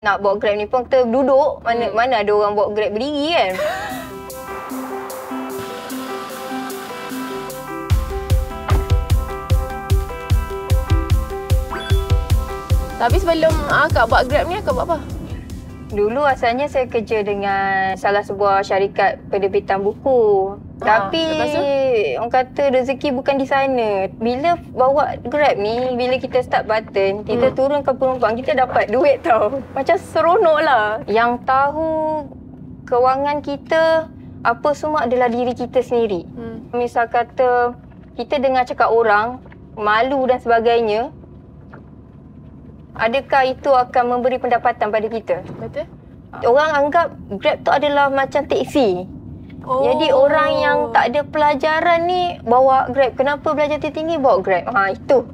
Nak bawa Grab ni pun kita duduk. Mana ada orang bawa Grab berdiri kan. Tapi sebelum akak buat Grab ni, akak buat apa? Dulu asalnya saya kerja dengan salah sebuah syarikat penerbitan buku. Tapi orang kata rezeki bukan di sana. Bila bawa Grab ni, bila kita start button, kita turunkan penumpang, kita dapat duit tau. Macam seronok lah. Yang tahu kewangan kita, apa semua adalah diri kita sendiri. Misal kata, kita dengar cakap orang, malu dan sebagainya, adakah itu akan memberi pendapatan pada kita? Betul. Orang anggap Grab tu adalah macam teksi. Jadi orang yang tak ada pelajaran ni bawa Grab. Kenapa belajar tinggi bawa Grab? Itu.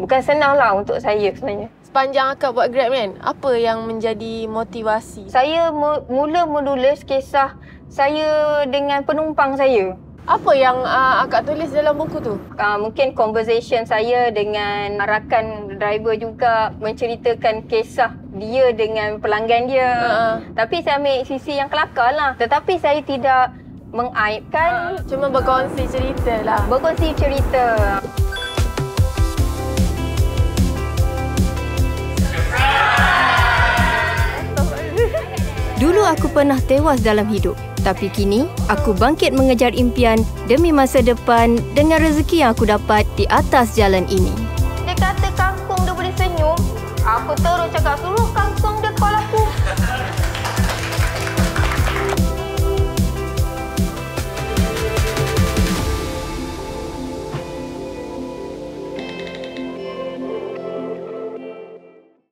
Bukan senang lah untuk saya sebenarnya. Sepanjang akak buat Grab kan, apa yang menjadi motivasi? Saya mula menulis kisah saya dengan penumpang saya. Apa yang akak tulis dalam buku tu? Mungkin conversation saya dengan rakan driver juga, menceritakan kisah dia dengan pelanggan dia. Tapi saya ambil sisi yang kelakar lah. Tetapi saya tidak mengaibkan. Cuma berkongsi cerita lah. Berkongsi cerita. Dulu aku pernah tewas dalam hidup. Tapi kini, aku bangkit mengejar impian demi masa depan dengan rezeki yang aku dapat di atas jalan ini. Dia kata kangkung dia boleh senyum. Aku terus cakap, suruh